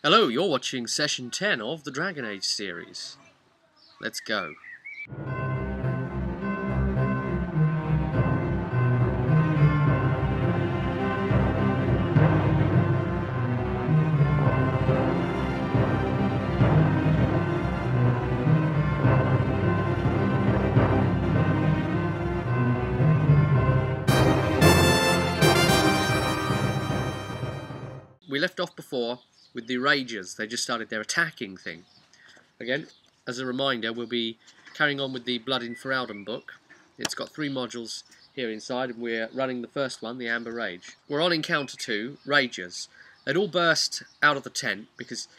Hello, you're watching Session 10 of the Dragon Age series. Let's go. We left off before with the Ragers. They just started their attacking thing. Again, as a reminder, we'll be carrying on with the In Ferelden book. It's got 3 modules here inside, and we're running the first one, the Amber Rage. We're on Encounter 2, Ragers. They'd all burst out of the tent because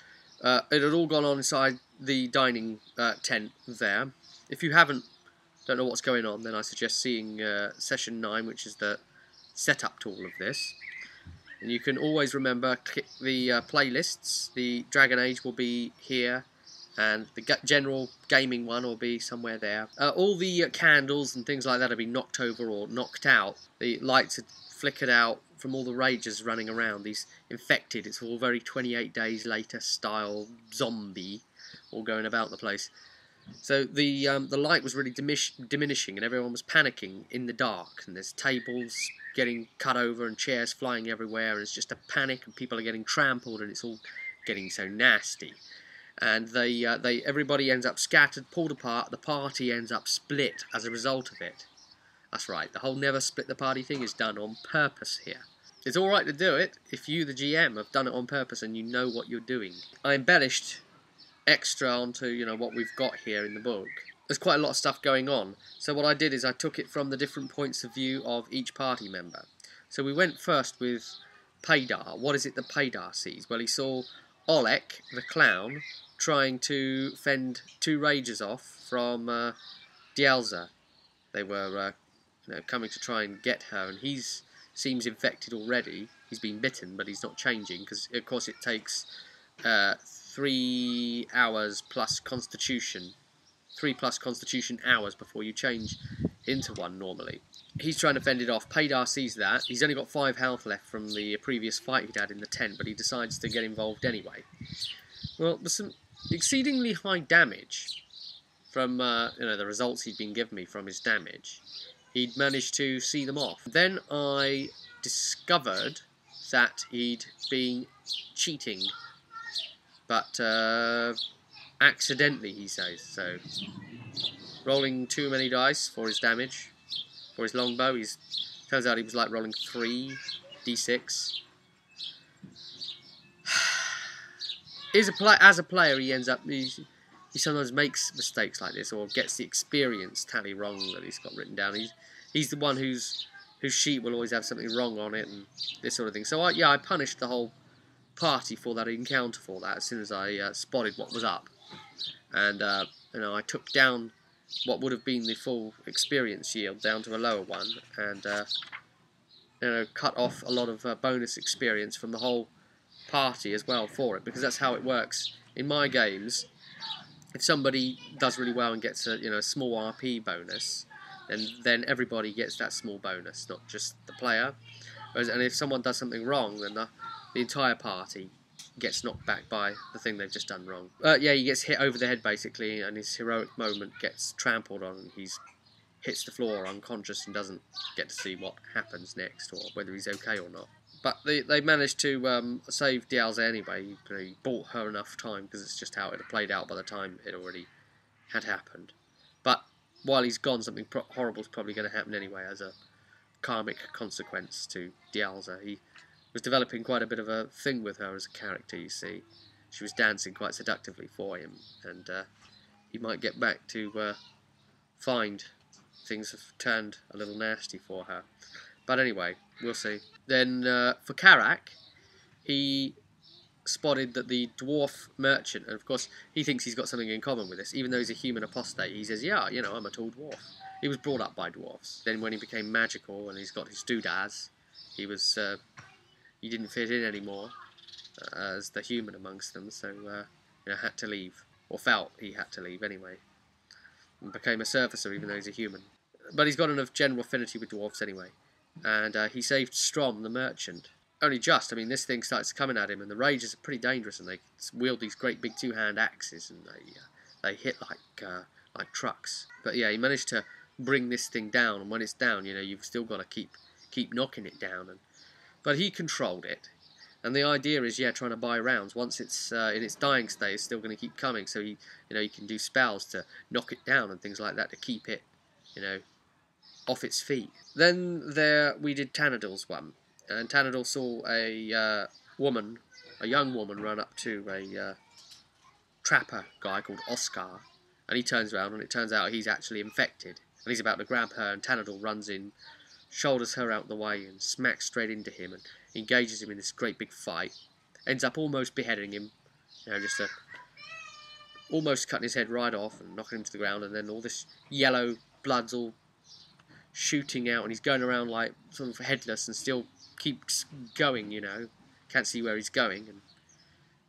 it had all gone on inside the dining tent there. If you don't know what's going on, then I suggest seeing Session 9, which is the setup to all of this. And you can always remember, click the playlists. The Dragon Age will be here, and the general gaming one will be somewhere there. All the candles and things like that have been knocked over or knocked out. The lights have flickered out from all the Ragers running around. These infected, it's all very 28 Days Later style zombie, all going about the place. So the light was really diminishing, and everyone was panicking in the dark. And there's tables getting cut over and chairs flying everywhere, and it's just a panic, and people are getting trampled, and it's all getting so nasty. And everybody ends up scattered, pulled apart. The party ends up split as a result of it. That's right. The whole never split the party thing is done on purpose here. It's all right to do it if you, the GM, have done it on purpose and you know what you're doing. I embellished extra onto what we've got here in the book. There's quite a lot of stuff going on, so what I did is I took it from the different points of view of each party member. So we went first with Paydar. What is it that Paydar sees? Well, he saw Olek, the clown, trying to fend 2 Ragers off from Dielza. They were coming to try and get her, and he seems infected already. He's been bitten, but he's not changing, because of course it takes 3 hours plus Constitution. 3 plus Constitution hours before you change into one normally. He's trying to fend it off. Paydar sees that. He's only got 5 health left from the previous fight he'd had in the tent, but he decides to get involved anyway. Well, there's some exceedingly high damage from the results he'd been given me from his damage. He'd managed to see them off. Then I discovered that he'd been cheating, but accidentally, he says. So, rolling too many dice for his damage, for his longbow. Turns out he was like rolling 3 d6. As a player, he ends up he sometimes makes mistakes like this, or gets the experience tally wrong that he's got written down. He's the one whose sheet will always have something wrong on it and this sort of thing. So I punished the whole party for that encounter for that as soon as I spotted what was up. And I took down what would have been the full experience yield down to a lower one, and cut off a lot of bonus experience from the whole party as well for it, because that's how it works in my games. If somebody does really well and gets a small RP bonus, then everybody gets that small bonus, not just the player. And if someone does something wrong, then the entire party gets knocked back by the thing they've just done wrong. He gets hit over the head basically, and his heroic moment gets trampled on, and he hits the floor unconscious and doesn't get to see what happens next, or whether he's okay or not. But they managed to save Dielza anyway. He bought her enough time, because it's just how it had played out by the time it already had happened. But while he's gone, something horrible is probably going to happen anyway as a karmic consequence to Dielza. He was developing quite a bit of a thing with her as a character, you see. She was dancing quite seductively for him, and he might get back to find things have turned a little nasty for her. But anyway, we'll see. Then for Karak, he spotted that the dwarf merchant, and of course he thinks he's got something in common with this, even though he's a human apostate. He says, yeah, I'm a tall dwarf. He was brought up by dwarfs. Then when he became magical and he's got his doodads, he didn't fit in anymore as the human amongst them, so had to leave, or felt he had to leave anyway, and became a surfacer even though he's a human. But he's got enough general affinity with dwarfs anyway, and he saved Strom the merchant. only just. I mean, this thing starts coming at him, and the Ragers are pretty dangerous, and they wield these great big two-hand axes, and they hit like trucks. But yeah, he managed to bring this thing down, and when it's down, you know, you've still got to keep knocking it down. But he controlled it, and the idea is, yeah, trying to buy rounds. Once it's in its dying state, it's still going to keep coming. So he can do spells to knock it down and things like that to keep it, you know, off its feet. Then we did Tanadil's one, and Tanadil saw a young woman, run up to a trapper guy called Oscar, and he turns around, and it turns out he's actually infected, and he's about to grab her, and Tanadil runs in, shoulders her out the way, and smacks straight into him, and engages him in this great big fight. Ends up almost beheading him, you know, almost cutting his head right off and knocking him to the ground, and then all this yellow blood's all shooting out, and he's going around like sort of headless and still keeps going, you know, can't see where he's going, and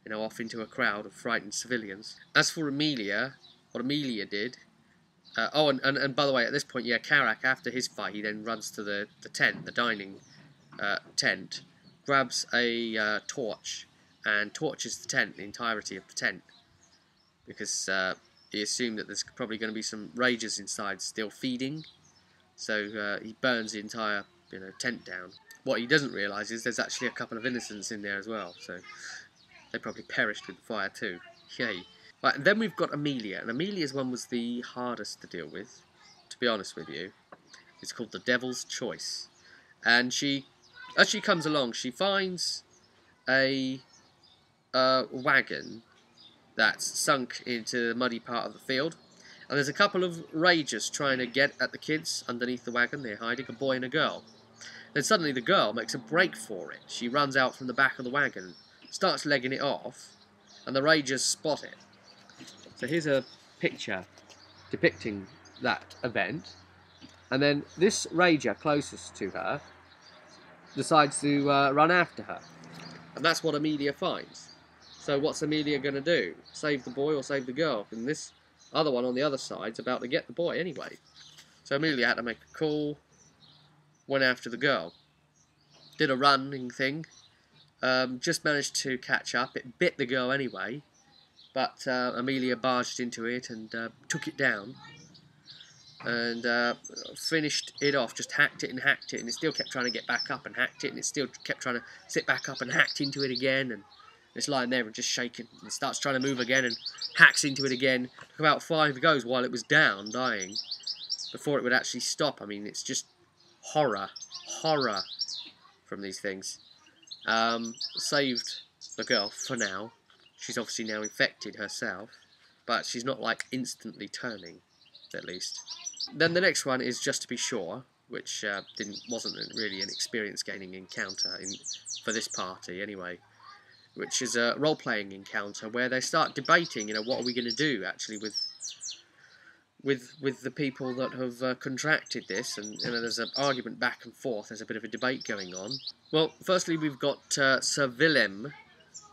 you know, off into a crowd of frightened civilians. As for Amelia, what Amelia did, and by the way, at this point, yeah, Karak, after his fight, he then runs to the tent, the dining tent, grabs a torch, and torches the tent, the entirety of the tent, because he assumed that there's probably going to be some Ragers inside still feeding. So he burns the entire, you know, tent down. What he doesn't realise is there's actually a couple of innocents in there as well, so they probably perished with the fire too. Yay. Right, and then we've got Amelia, and Amelia's one was the hardest to deal with, to be honest with you. It's called the Devil's Choice. And as she comes along, she finds a wagon that's sunk into the muddy part of the field. And there's a couple of Ragers trying to get at the kids underneath the wagon. They're hiding, a boy and a girl. Then suddenly the girl makes a break for it. She runs out from the back of the wagon, starts legging it off, and the Ragers spot it. So here's a picture depicting that event. And then this Rager closest to her decides to run after her. And that's what Amelia finds. So what's Amelia going to do? Save the boy or save the girl? And this other one on the other side's about to get the boy anyway. So Amelia had to make a call, went after the girl. Did a running thing, just managed to catch up. It bit the girl anyway, but Amelia barged into it and took it down. And finished it off, just hacked it, and it still kept trying to get back up, and hacked it, and it still kept trying to sit back up, and hacked into it again, and it's lying there and just shaking, and starts trying to move again, and hacks into it again. Took about 5 goes while it was down, dying, before it would actually stop. I mean, it's just horror from these things. Saved the girl for now. She's obviously now infected herself, but she's not like instantly turning, at least. Then the next one is Just to Be Sure, which wasn't really an experience-gaining encounter for this party anyway, which is a role-playing encounter where they start debating, you know, what are we going to do actually with the people that have contracted this, and you know, there's an argument back and forth. There's a bit of a debate going on. Well, firstly we've got Sir Willem,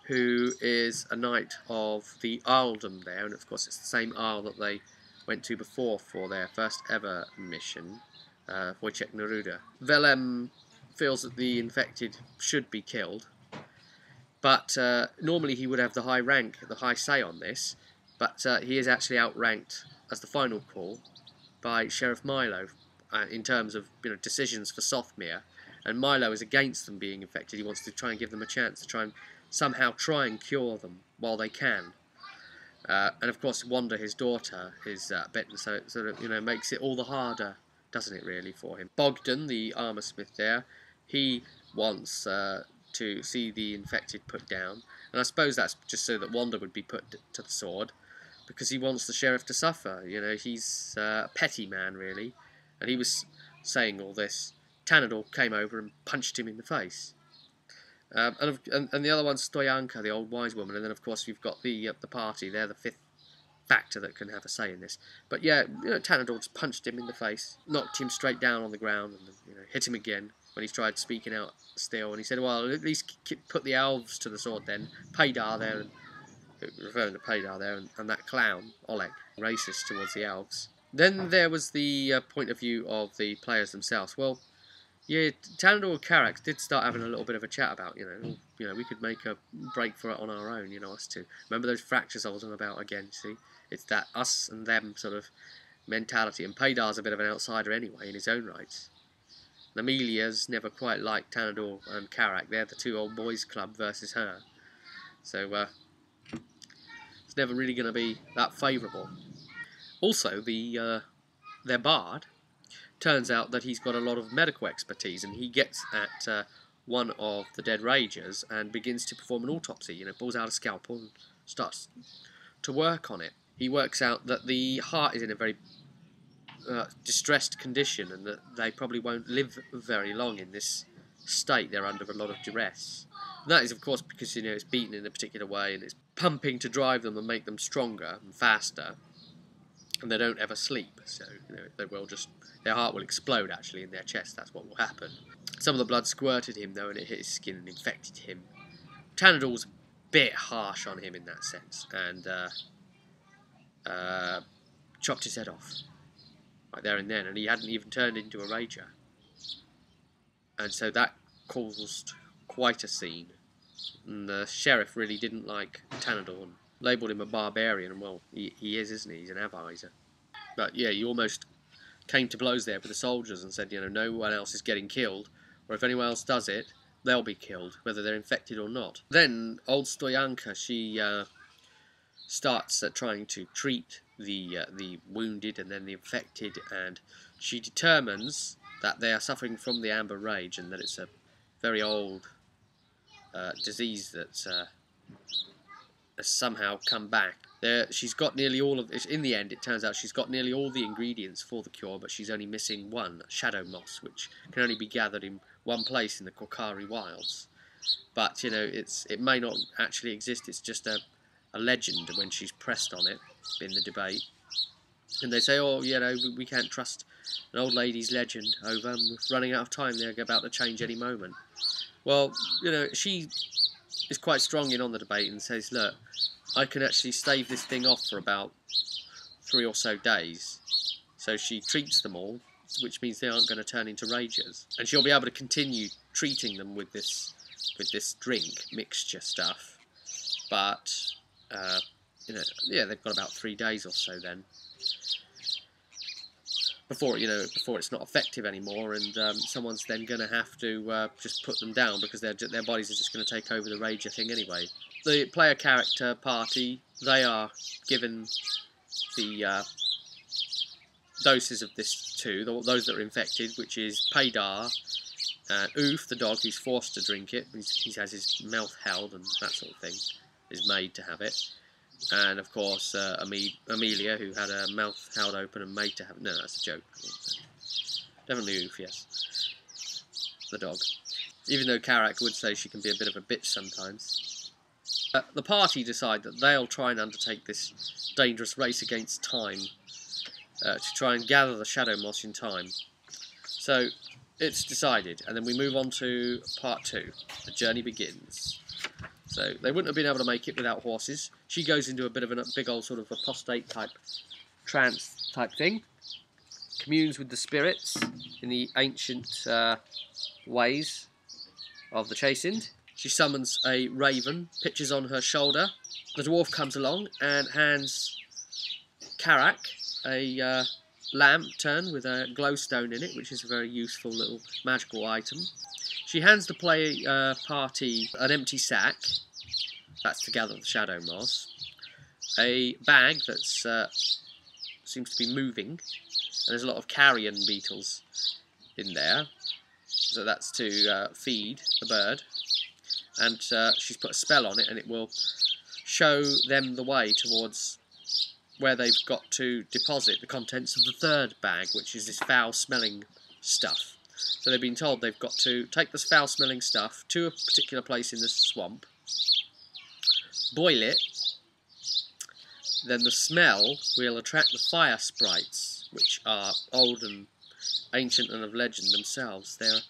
who is a knight of the Earldom there, and of course it's the same Earl that they went to before for their first ever mission, Wojciech Neruda. Willem feels that the infected should be killed, but normally he would have the high rank, the high say on this, but he is actually outranked as the final call by Sheriff Milo in terms of, you know, decisions for Sothmere, and Milo is against them being infected. He wants to try and give them a chance to try and somehow cure them while they can. And of course Wanda, his daughter, is bitten, so it sort of, you know, makes it all the harder, doesn't it really, for him. Bogdan, the armour smith there, he wants to see the infected put down, and I suppose that's just so that Wanda would be put to the sword, because he wants the sheriff to suffer. You know, he's a petty man really, and he was saying all this. Tanador came over and punched him in the face. And the other one's Stoyanka, the old wise woman, and then of course you've got the party. They're the fifth factor that can have a say in this. But yeah, you know, Tanador just punched him in the face, knocked him straight down on the ground, and you know, hit him again when he tried speaking out still. And he said, "Well, at least put the elves to the sword then." Paydar there, and referring to Paydar there, and that clown Oleg, racist towards the elves. Then there was the point of view of the players themselves. Well, Yeah, Tanador and Carax did start having a little bit of a chat about, we could make a break for it on our own, us two. Remember those fractures I was on about again, see? It's that us and them sort of mentality, and Paydar's a bit of an outsider anyway in his own rights. And Amelia's never quite liked Tanador and Carax. They're the two old boys club versus her. So, it's never really going to be that favourable. Also, their bard, turns out that he's got a lot of medical expertise, and he gets at one of the dead ragers and begins to perform an autopsy. Pulls out a scalpel and starts to work on it. He works out that the heart is in a very distressed condition, and that they probably won't live very long in this state. They're under a lot of duress. And that is, of course, because it's beaten in a particular way, and it's pumping to drive them and make them stronger and faster. And they don't ever sleep, so they will their heart will explode actually in their chest. That's what will happen. Some of the blood squirted him though, and it hit his skin and infected him. Tanador was a bit harsh on him in that sense, and chopped his head off right there and then, and he hadn't even turned into a rager, and so that caused quite a scene. And the sheriff really didn't like Tanador and labelled him a barbarian, and well, he is, isn't he? He's an Avizer. But yeah, he almost came to blows there with the soldiers and said, no one else is getting killed, or if anyone else does it, they'll be killed, whether they're infected or not. Then old Stoyanka, she starts trying to treat the wounded and then the infected, and she determines that they are suffering from the Amber Rage, and that it's a very old disease that has somehow come back. She's got nearly all of it. In the end, it turns out she's got nearly all the ingredients for the cure, but she's only missing one, shadow moss, which can only be gathered in one place in the Korkari Wilds. But it may not actually exist. It's just a legend when she's pressed on it in the debate. And they say, oh, we can't trust an old lady's legend over, and we're running out of time. They're about to change any moment. Well, she is quite strong in on the debate and says, look, I can actually stave this thing off for about 3 or so days. So she treats them all, which means they aren't going to turn into ragers, and she'll be able to continue treating them with this drink mixture stuff. But they've got about 3 days or so then before it's not effective anymore, and someone's then going to have to just put them down, because their bodies are just going to take over the rager thing anyway. The player character party, they are given the doses of this too, those that are infected, which is Paydar and Oof, the dog, who's forced to drink it. He has his mouth held and that sort of thing, is made to have it. And of course Amelia, who had her mouth held open and made to have it. No, that's a joke. Definitely Oof, yes. The dog. Even though Carax would say she can be a bit of a bitch sometimes. The party decide that they'll try and undertake this dangerous race against time to try and gather the shadow moss in time. So it's decided, and then we move on to part 2. The journey begins. So they wouldn't have been able to make it without horses. She goes into a bit of a big old sort of apostate type trance type thing. Communes with the spirits in the ancient ways of the Chastened. She summons a raven, pitches on her shoulder. The dwarf comes along and hands Carax a lantern with a glowstone in it, which is a very useful little magical item. She hands the play party an empty sack, that's to gather the shadow moss, a bag that seems to be moving, and there's a lot of carrion beetles in there, so that's to feed the bird. And she's put a spell on it, and it will show them the way towards where they've got to deposit the contents of the 3rd bag, which is this foul-smelling stuff. So they've been told they've got to take this foul-smelling stuff to a particular place in the swamp, boil it, then the smell will attract the fire sprites, which are old and ancient and of legend themselves. They're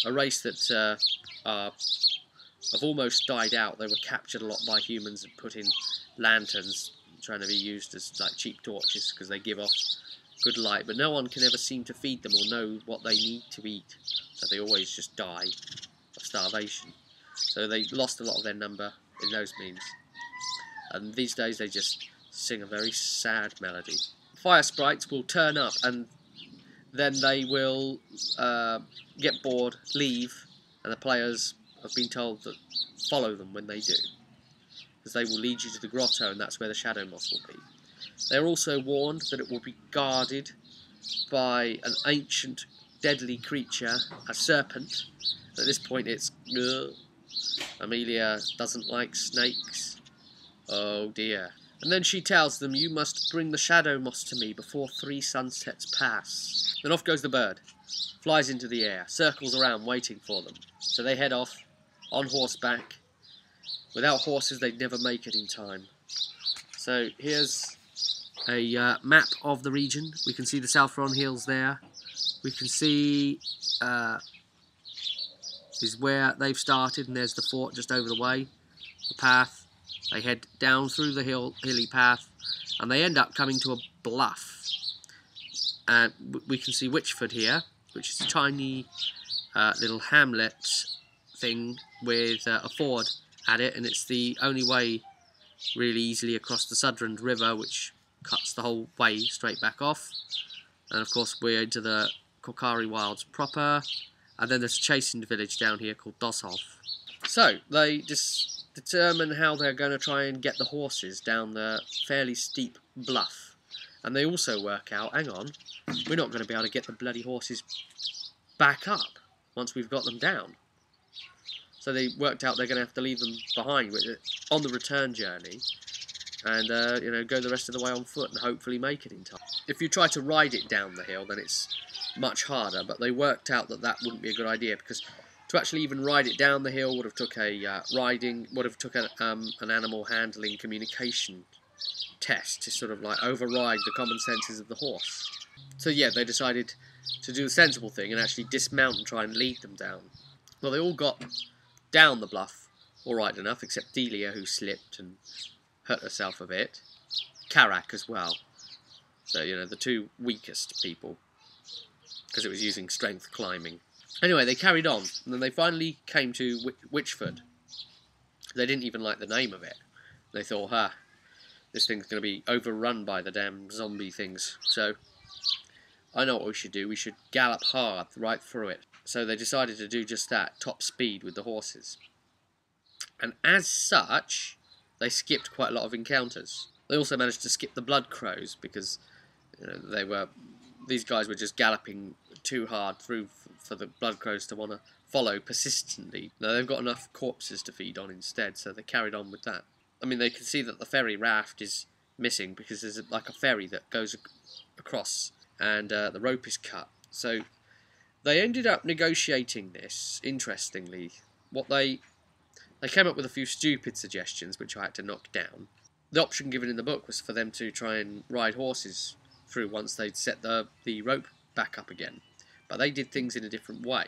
a race that have almost died out. They were captured a lot by humans and put in lanterns, trying to be used as like cheap torches, because they give off good light, but no one can ever seem to feed them or know what they need to eat, so they always just die of starvation. So they lost a lot of their number in those means, and these days they just sing a very sad melody. Fire sprites will turn up, and then they will get bored, leave, and the players have been told that follow them when they do, because they will lead you to the grotto, and that's where the shadow moss will be. They're also warned that it will be guarded by an ancient, deadly creature, a serpent. At this point it's, Amelia doesn't like snakes. Oh dear. And then she tells them, you must bring the shadow moss to me before 3 sunsets pass. Then off goes the bird, flies into the air, circles around waiting for them. So they head off, on horseback. Without horses they'd never make it in time. So here's a map of the region. We can see the Southron Hills there. We can see is where they've started, and there's the fort just over the way. The path. They head down through the hilly path, and they end up coming to a bluff. And we can see Witchford here, which is a tiny little hamlet thing with a ford at it, and it's the only way really easily across the Sudrand River, which cuts the whole way straight back off. And of course we're into the Korkari Wilds proper, and then there's a chastened village down here called Dosholf. So they just determine how they're going to try and get the horses down the fairly steep bluff, and they also work out, hang on, we're not going to be able to get the bloody horses back up once we've got them down. So they worked out they're going to have to leave them behind on the return journey, and you know, go the rest of the way on foot and hopefully make it in time. If you try to ride it down the hill, then it's much harder, but they worked out that that wouldn't be a good idea, because to actually even ride it down the hill would have took an animal handling communication test to sort of like override the common senses of the horse. So yeah, they decided to do the sensible thing and actually dismount and try and lead them down. Well, they all got down the bluff all right enough, except Delia, who slipped and hurt herself a bit. Karak as well. So, you know, the 2 weakest people, because it was using strength climbing. Anyway, they carried on, and then they finally came to Witchford. They didn't even like the name of it. They thought, this thing's going to be overrun by the damn zombie things. So, I know what we should do. We should gallop hard right through it. So they decided to do just that, top speed with the horses. And as such, they skipped quite a lot of encounters. They also managed to skip the blood crows, because you know, these guys were just galloping too hard through for the blood crows to want to follow persistently. Now they've got enough corpses to feed on instead, so they carried on with that. I mean, they can see that the ferry raft is missing, because there's like a ferry that goes across, and the rope is cut. So they ended up negotiating this, interestingly. They came up with a few stupid suggestions, which I had to knock down. The option given in the book was for them to try and ride horses through once they'd set the rope back up again. But they did things in a different way.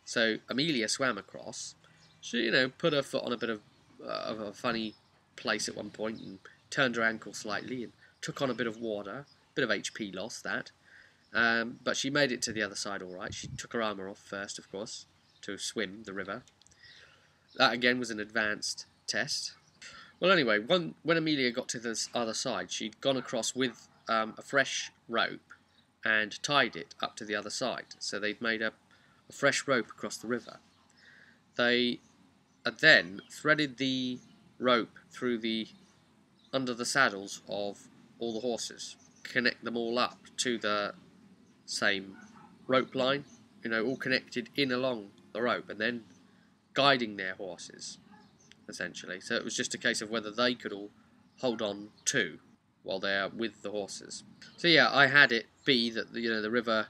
So Amelia swam across. She, you know, put her foot on a bit of a funny place at one point and turned her ankle slightly and took on a bit of water. Bit of HP loss, that. But she made it to the other side all right. She took her armour off first, of course, to swim the river. That again was an advanced test. Well, anyway, when Amelia got to the other side, she'd gone across with a fresh rope and tied it up to the other side. So they'd made a fresh rope across the river. They had then threaded the rope through under the saddles of all the horses, connect them all up to the same rope line, you know, all connected in along the rope, and then guiding their horses, essentially. So it was just a case of whether they could all hold on too while they're with the horses. So yeah, I had it be that the river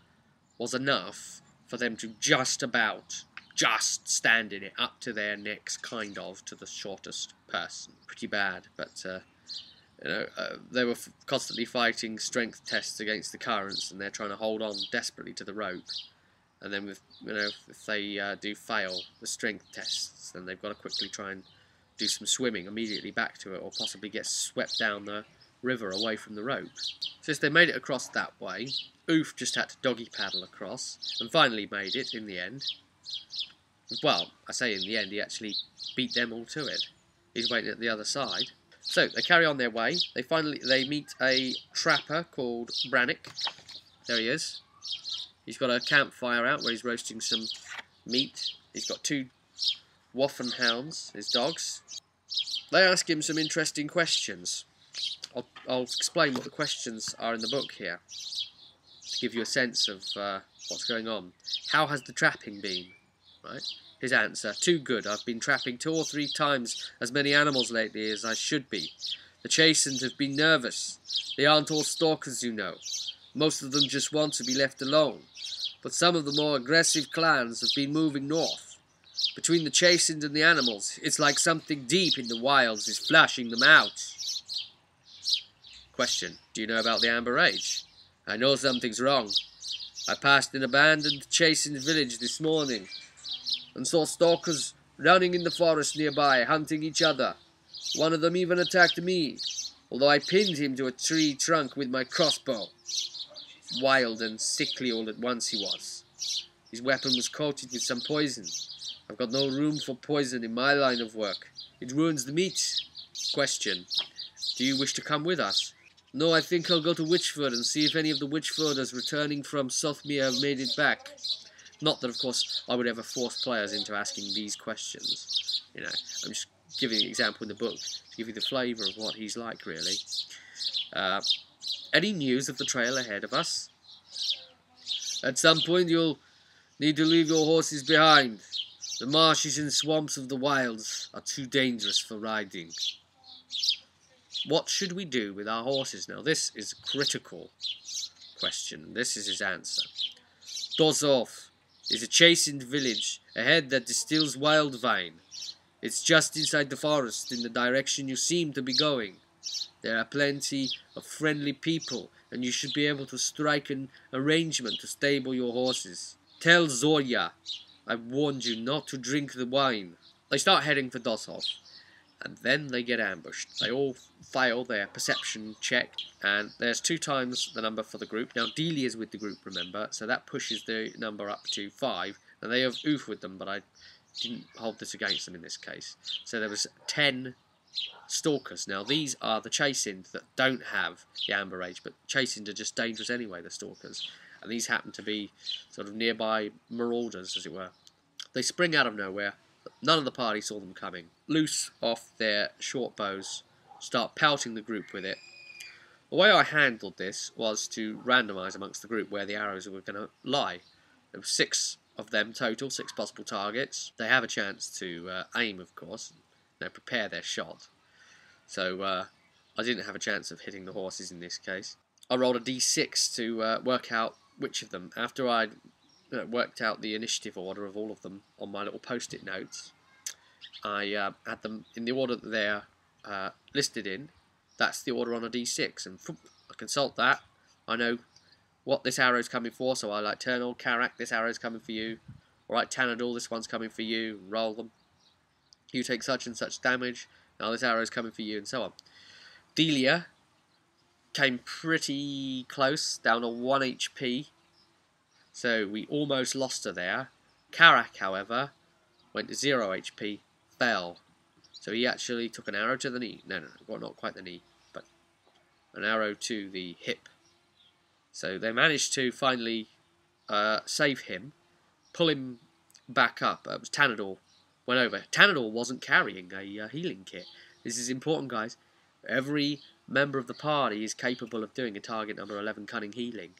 was enough for them to just stand in it up to their necks, kind of, to the shortest person. Pretty bad, but they were constantly fighting strength tests against the currents, and they're trying to hold on desperately to the rope. And then, if they do fail the strength tests, then they've got to quickly try and do some swimming immediately back to it, or possibly get swept down the river away from the rope. Since they made it across that way, Oof just had to doggy paddle across, and finally made it in the end. Well, I say in the end, he actually beat them all to it. He's waiting at the other side. So, they carry on their way. They meet a trapper called Brannick. There he is. He's got a campfire out where he's roasting some meat. He's got 2 Waffen hounds, his dogs. They ask him some interesting questions. I'll explain what the questions are in the book here, to give you a sense of what's going on. How has the trapping been? Right? His answer: too good. I've been trapping 2 or 3 times as many animals lately as I should be. The chastened have been nervous. They aren't all stalkers, you know. Most of them just want to be left alone. But some of the more aggressive clans have been moving north. Between the chastened and the animals, it's like something deep in the wilds is flashing them out. Question: do you know about the Amber Age? I know something's wrong. I passed an abandoned chastened village this morning and saw stalkers running in the forest nearby, hunting each other. One of them even attacked me, although I pinned him to a tree trunk with my crossbow. Wild and sickly all at once he was. His weapon was coated with some poison. I've got no room for poison in my line of work. It ruins the meat. Question: do you wish to come with us? No, I think I'll go to Witchford and see if any of the Witchforders returning from Sothmere have made it back. Not that, of course, I would ever force players into asking these questions. You know, I'm just giving an example in the book to give you the flavour of what he's like, really. Any news of the trail ahead of us? At some point you'll need to leave your horses behind. The marshes and swamps of the wilds are too dangerous for riding. What should we do with our horses now? This is a critical question. This is his answer. Dozorf is a chastened village ahead that distills wild vine. It's just inside the forest in the direction you seem to be going. There are plenty of friendly people, and you should be able to strike an arrangement to stable your horses. Tell Zorya I warned you not to drink the wine. They start heading for Dozorf, and then they get ambushed. They all fail their perception check, and there's 2 times the number for the group. Now Delia's with the group, remember, so that pushes the number up to 5, and they have Oof with them, but I didn't hold this against them in this case. So there was 10 stalkers. Now these are the chastened that don't have the Amber Age, but chastened are just dangerous anyway, the stalkers. And these happen to be sort of nearby marauders, as it were. They spring out of nowhere. None of the party saw them coming. Loose off their short bows, start pelting the group with it. The way I handled this was to randomise amongst the group where the arrows were going to lie. There were 6 of them total, 6 possible targets. They have a chance to aim, of course, prepare their shot. So I didn't have a chance of hitting the horses in this case. I rolled a d6 to work out which of them. After I'd worked out the initiative order of all of them on my little post-it notes, I had them in the order that they're listed in. That's the order on a d6, and I consult that. I know what this arrow's coming for, so I like Turnal, Karak, this arrow's coming for you. Alright, Tanadul, this one's coming for you. Roll them. You take such and such damage. Now this arrow's coming for you, and so on. Delia came pretty close, down to 1 HP. So we almost lost her there. Karak, however, went to 0 HP, fell. So he actually took an arrow to the knee. No, well, not quite the knee, but an arrow to the hip. So they managed to finally save him, pull him back up. It was Tanador went over. Tanador wasn't carrying a healing kit. This is important, guys. Every member of the party is capable of doing a target number 11 cunning healing.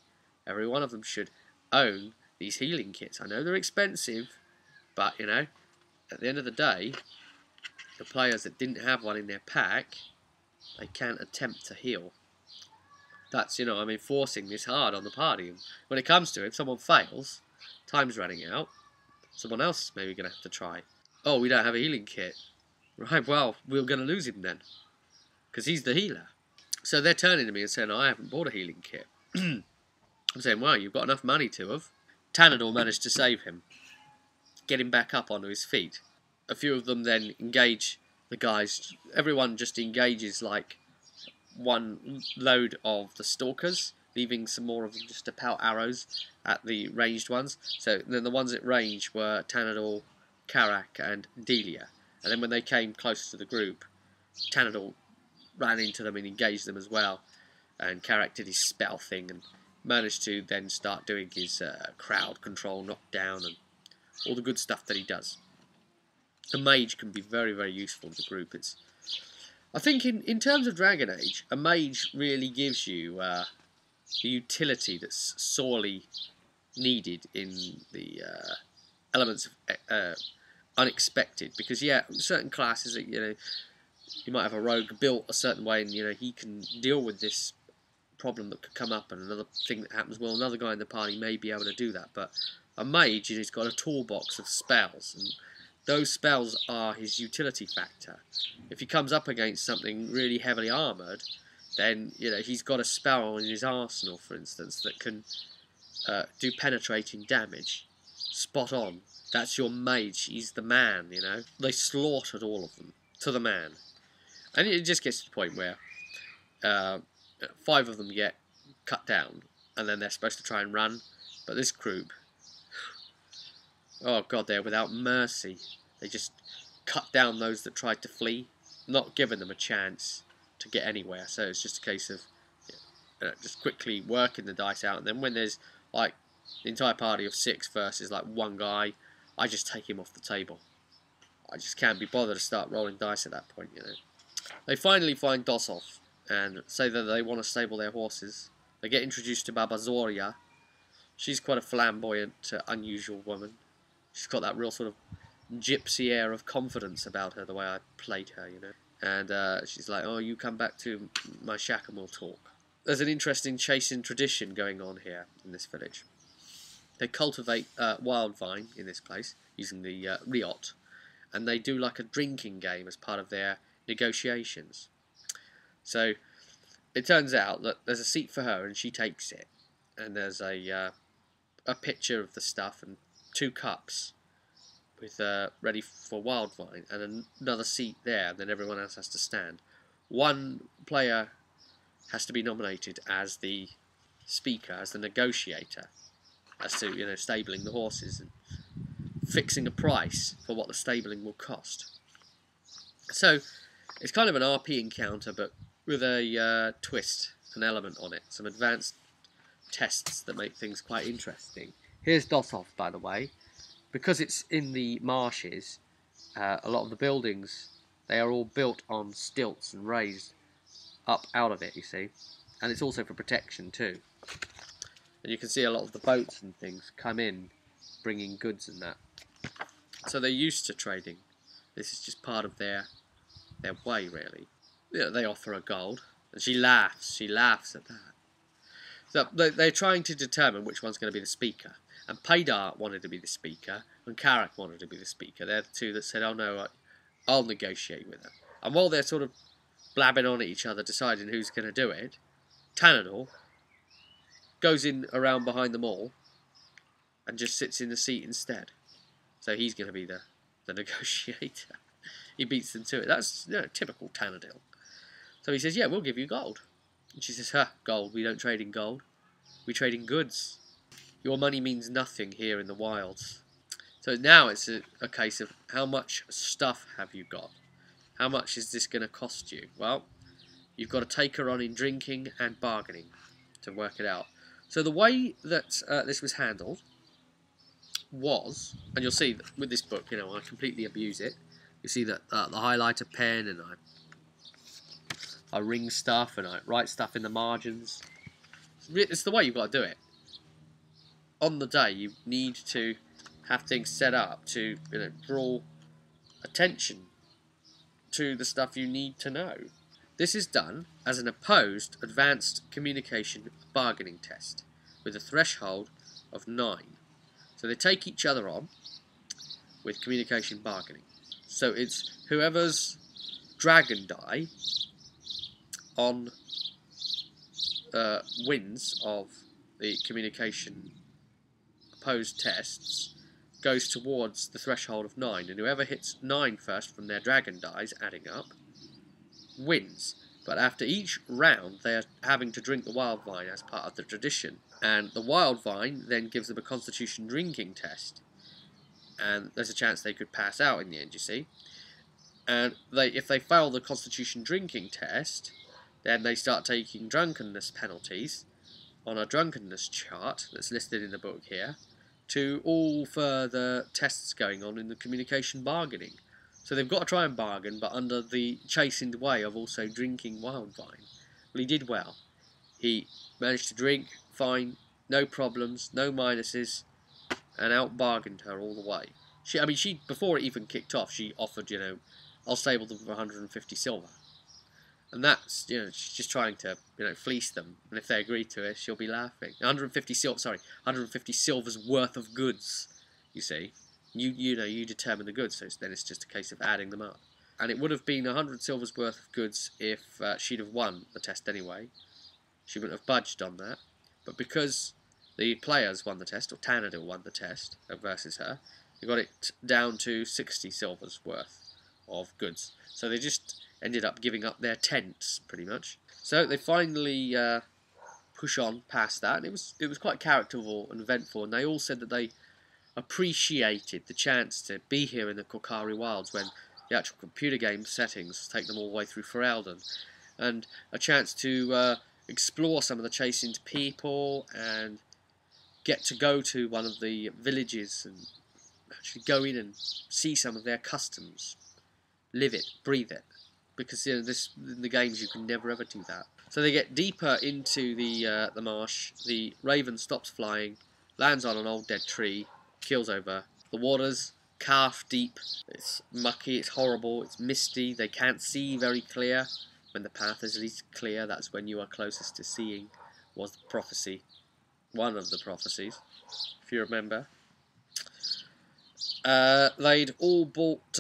Every one of them should own these healing kits. I know they're expensive, but, you know, at the end of the day, the players that didn't have one in their pack, they can attempt to heal. That's, you know, I'm enforcing this hard on the party. And when it comes to it, if someone fails, time's running out, someone else maybe going to have to try. Oh, we don't have a healing kit. Right, well, we're going to lose him then, because he's the healer. So they're turning to me and saying, oh, I haven't bought a healing kit. I'm saying, well, you've got enough money to have. Tanador managed to save him, get him back up onto his feet. A few of them then engage the guys. Everyone just engages like one load of the stalkers, leaving some more of them just to pelt arrows at the ranged ones. So then the ones at range were Tanador, Karak, and Delia. And then when they came close to the group, Tanador ran into them and engaged them as well. And Karak did his spell thing and managed to then start doing his crowd control, knockdown, and all the good stuff that he does. A mage can be very, very useful in the group. I think in terms of Dragon Age, a mage really gives you the utility that's sorely needed in the elements of unexpected. Because yeah, certain classes that you might have a rogue built a certain way, and he can deal with this problem that could come up, and another thing that happens. Well, another guy in the party may be able to do that, but a mage, he's got a toolbox of spells, and those spells are his utility factor. If he comes up against something really heavily armoured, then he's got a spell in his arsenal, for instance, that can do penetrating damage. Spot on. That's your mage. He's the man. They slaughtered all of them to the man, and it just gets to the point where 5 of them get cut down, and then they're supposed to try and run, but this group, oh god, they're without mercy. They just cut down those that tried to flee, not giving them a chance to get anywhere. So it's just a case of just quickly working the dice out, and then when there's like the entire party of 6 versus like one guy, I just take him off the table. I just can't be bothered to start rolling dice at that point. They finally find Dosov and say that they want to stable their horses. They get introduced to Baba Zoria. She's quite a flamboyant, unusual woman. She's got that real sort of gypsy air of confidence about her, the way I played her, And she's like, oh, you come back to my shack and we'll talk. There's an interesting chasing tradition going on here in this village. They cultivate wild vine in this place, using the riot, and they do like a drinking game as part of their negotiations. So it turns out that there's a seat for her and she takes it, and there's a pitcher of the stuff and 2 cups with ready for wild vine, and another seat there, and then everyone else has to stand. One player has to be nominated as the speaker, as the negotiator, as to stabling the horses and fixing a price for what the stabling will cost. So it's kind of an RP encounter, but with a twist, an element on it, some advanced tests that make things quite interesting. Here's Dosov, by the way. Because it's in the marshes, a lot of the buildings, they are all built on stilts and raised up out of it, you see. And it's also for protection too. And you can see a lot of the boats and things come in, bringing goods and that. So they're used to trading. This is just part of their way, really. They offer her gold, and she laughs at that. So they're trying to determine which one's going to be the speaker. And Paydar wanted to be the speaker, and Karak wanted to be the speaker. They're the 2 that said, oh no, I'll negotiate with her. And while they're sort of blabbing on at each other, deciding who's going to do it, Tanador goes in around behind them all, and just sits in the seat instead. So he's going to be the negotiator. He beats them to it. That's typical Tanador. So he says, yeah, we'll give you gold. And she says, gold, we don't trade in gold. We trade in goods. Your money means nothing here in the wilds. So now it's a case of how much stuff have you got? How much is this going to cost you? Well, you've got to take her on in drinking and bargaining to work it out. So the way that this was handled was, and you'll see that with this book, I completely abuse it. You see that the highlighter pen, and I ring stuff and I write stuff in the margins. It's the way you've got to do it. On the day, you need to have things set up to draw attention to the stuff you need to know. This is done as an opposed advanced communication bargaining test with a threshold of 9. So they take each other on with communication bargaining. So it's whoever's dragon die on wins of the communication opposed tests goes towards the threshold of 9, and whoever hits 9 first from their dragon dies, adding up, wins. But after each round, they are having to drink the wild vine as part of the tradition. And the wild vine then gives them a constitution drinking test. And there's a chance they could pass out in the end, you see. And if they fail the constitution drinking test, then they start taking drunkenness penalties on a drunkenness chart that's listed in the book here, to all further tests going on in the communication bargaining. So they've got to try and bargain, but under the chastened way of also drinking wild vine. Well, he did well. He managed to drink fine, no problems, no minuses, and out-bargained her all the way. She before it even kicked off, she offered, I'll stable them for 150 silver. And that's, she's just trying to, fleece them. And if they agree to it, she'll be laughing. 150 silver's worth of goods, you see. You determine the goods, so then it's just a case of adding them up. And it would have been 100 silver's worth of goods if she'd have won the test anyway. She wouldn't have budged on that. But because the players won the test, or Tanadil won the test versus her, they got it down to 60 silver's worth of goods. So they just ended up giving up their tents, pretty much. So they finally push on past that, and it was quite characterful and eventful, and they all said that they appreciated the chance to be here in the Korcari Wilds when the actual computer game settings take them all the way through Ferelden, and a chance to explore some of the chastened people and get to go to one of the villages and actually go in and see some of their customs, live it, breathe it. Because in the games you can never ever do that. So they get deeper into the marsh. The raven stops flying, lands on an old dead tree, keels over. The water's calf deep. It's mucky. It's horrible. It's misty. They can't see very clear. When the path is least clear, that's when you are closest to seeing. Was the prophecy, one of the prophecies, if you remember. They'd all bought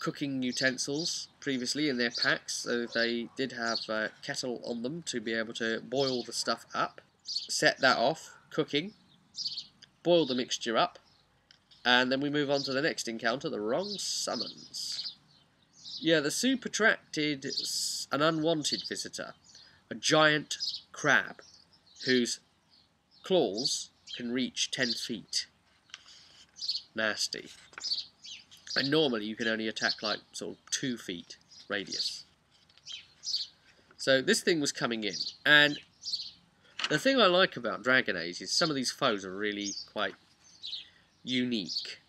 cooking utensils previously in their packs, so they did have a kettle on them to be able to boil the stuff up, set that off, cooking, boil the mixture up, and then we move on to the next encounter, the wrong summons. Yeah, the soup attracted an unwanted visitor, a giant crab, whose claws can reach 10 feet. Nasty. And normally you can only attack like sort of 2 feet radius. So this thing was coming in, and the thing I like about Dragon Age is some of these foes are really quite unique.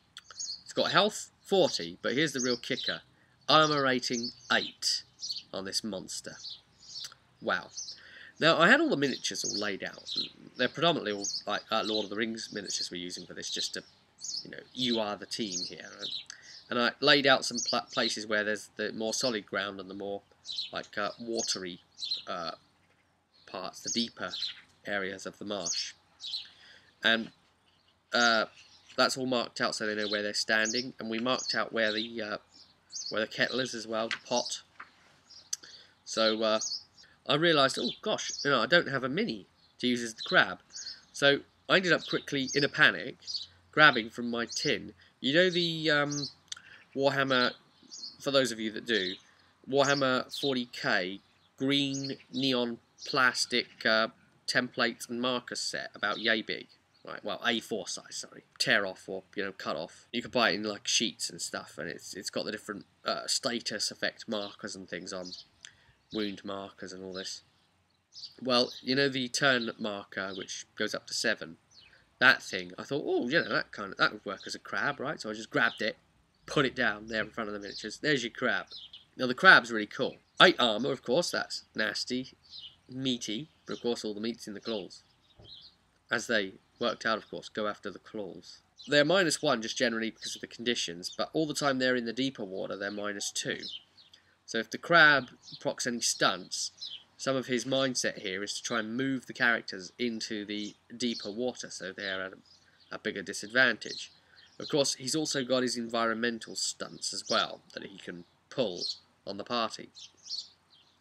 It's got health 40, but here's the real kicker. Armor rating 8 on this monster. Wow. Now, I had all the miniatures all laid out. They're predominantly all like Lord of the Rings miniatures we're using for this, just to, you are the team here. And I laid out some places where there's the more solid ground and the more like watery parts, the deeper areas of the marsh. And that's all marked out so they know where they're standing. And we marked out where the kettle is as well, the pot. So I realised, oh gosh, I don't have a mini to use as the crab. So I ended up quickly, in a panic, grabbing from my tin. You know the Warhammer, for those of you that do, Warhammer 40k green neon plastic template and marker set, about yay big. Right, well, A4 size, sorry. Tear off or, cut off. You can buy it in like sheets and stuff, and it's got the different status effect markers and things on. Wound markers and all this. Well, the turn marker, which goes up to 7, that thing, I thought, oh, that would work as a crab, right? So I just grabbed it, put it down there in front of the miniatures. There's your crab. Now, the crab's really cool. 8 armor, of course, that's nasty, meaty, but of course all the meat's in the claws. As they worked out, of course, go after the claws. They're -1 just generally because of the conditions, but all the time they're in the deeper water, they're -2. So if the crab procs any stunts, some of his mindset here is to try and move the characters into the deeper water, so they're at a bigger disadvantage. Of course, he's also got his environmental stunts as well, that he can pull on the party.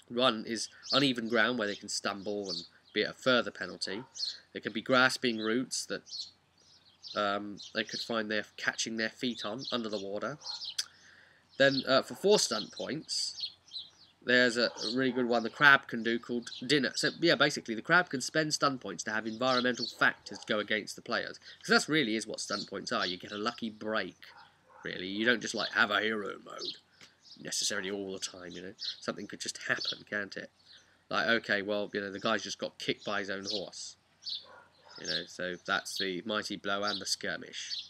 One is uneven ground, where they can stumble and be at a further penalty. There can be grasping roots that they could find catching their feet on under the water. Then for 4 stunt points, there's a really good one the crab can do called dinner. So yeah, basically the crab can spend stun points to have environmental factors go against the players, because that's really is what stun points are. You get a lucky break, really. You don't just like have a hero mode necessarily all the time, you know. Something could just happen, can't it? Like, okay, well, you know, the guy's just got kicked by his own horse, you know. So that's the mighty blow and the skirmish.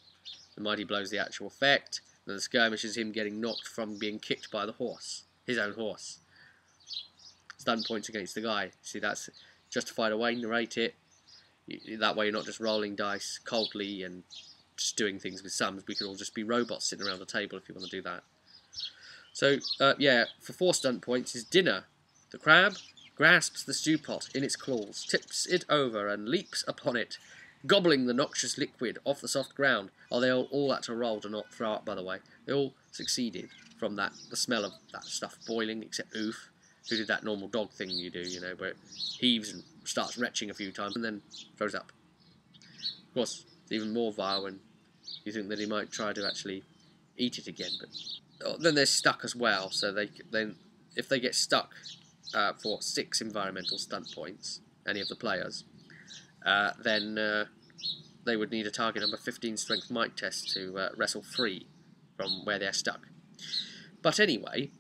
The mighty blow is the actual effect, and the skirmish is him getting knocked from being kicked by the horse, his own horse. Stun points against the guy. See, that's justified a way, narrate it. That way you're not just rolling dice coldly and just doing things with sums. We could all just be robots sitting around the table if you want to do that. So, yeah, for 4 stun points is dinner. The crab grasps the stew pot in its claws, tips it over and leaps upon it, gobbling the noxious liquid off the soft ground. Oh, they all had to roll to not throw up, by the way. They all succeeded from that, the smell of that stuff boiling, except Oof, who did that normal dog thing you do, you know, where it heaves and starts retching a few times and then throws up. Of course, it's even more vile when you think that he might try to actually eat it again. But then they're stuck as well, so if they get stuck for 6 environmental stunt points, any of the players, then they would need a target number 15 strength might test to wrestle free from where they're stuck. But anyway,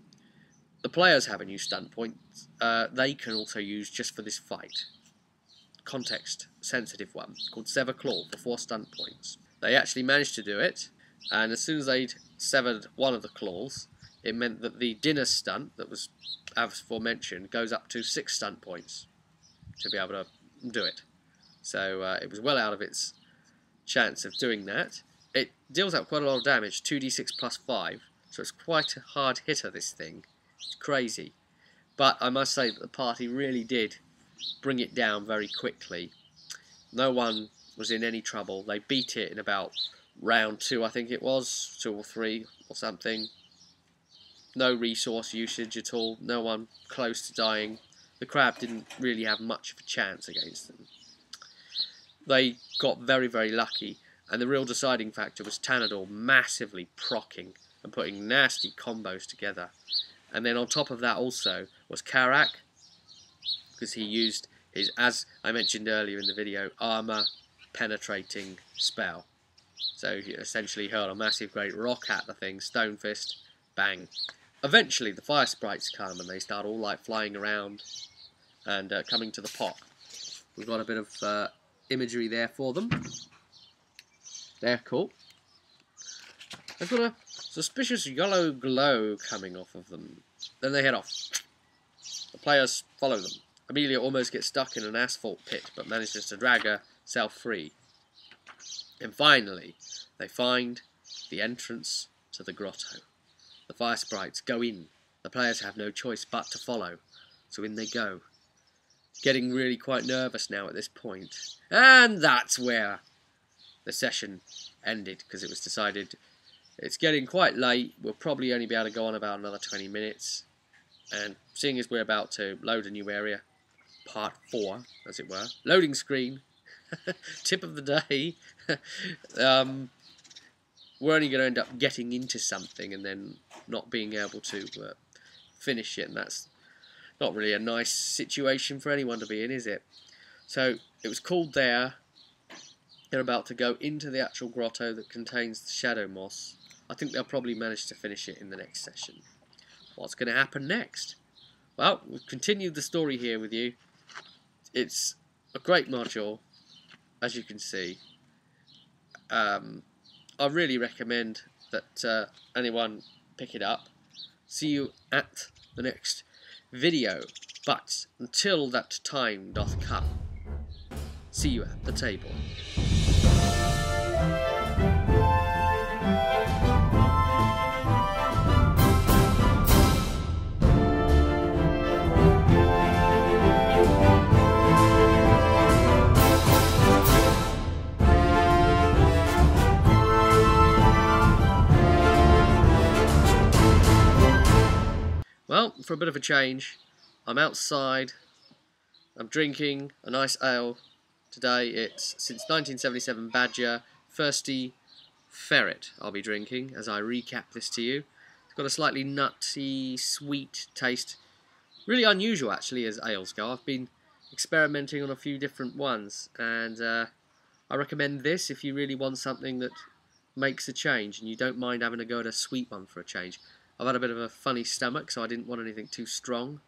the players have a new stunt point they can also use just for this fight. Context sensitive one called Sever Claw for 4 stunt points. They actually managed to do it, and as soon as they'd severed one of the claws, it meant that the dinner stunt that was as aforementioned goes up to 6 stunt points to be able to do it. So it was well out of its chance of doing that. It deals out quite a lot of damage, 2d6 plus 5, so it's quite a hard hitter, this thing. It's crazy. But I must say that the party really did bring it down very quickly. No one was in any trouble. They beat it in about round 2, I think it was, 2 or 3 or something. No resource usage at all, no one close to dying. The crab didn't really have much of a chance against them. They got very, very lucky, and the real deciding factor was Tanador massively procking and putting nasty combos together. And then on top of that also was Karak, because he used his, as I mentioned earlier in the video, armor penetrating spell. So he essentially hurled a massive great rock at the thing, stone fist, bang. Eventually the fire sprites come and they start all like flying around and coming to the pot. We've got a bit of imagery there for them. They're cool. They've got a suspicious yellow glow coming off of them. Then they head off. The players follow them. Amelia almost gets stuck in an asphalt pit, but manages to drag herself free. And finally, they find the entrance to the grotto. The fire sprites go in. The players have no choice but to follow. So in they go. Getting really quite nervous now at this point. And that's where the session ended, because it was decided it's getting quite late. We'll probably only be able to go on about another 20 minutes. And seeing as we're about to load a new area, part 4, as it were, loading screen, tip of the day, we're only going to end up getting into something and then not being able to finish it, and that's not really a nice situation for anyone to be in, is it? So it was called there. They're about to go into the actual grotto that contains the shadow moss. I think they'll probably manage to finish it in the next session. What's going to happen next? Well, we've continued the story here with you. It's a great module, as you can see. I really recommend that anyone pick it up. See you at the next video. But until that time doth come, see you at the table. Well, for a bit of a change, I'm outside, I'm drinking a nice ale. Today it's, since 1977, Badger Thirsty Ferret I'll be drinking as I recap this to you. It's got a slightly nutty, sweet taste, Really unusual actually as ales go. I've been experimenting on a few different ones, and I recommend this if you really want something that makes a change and you don't mind having to go at a sweet one for a change. I've had a bit of a funny stomach, so I didn't want anything too strong.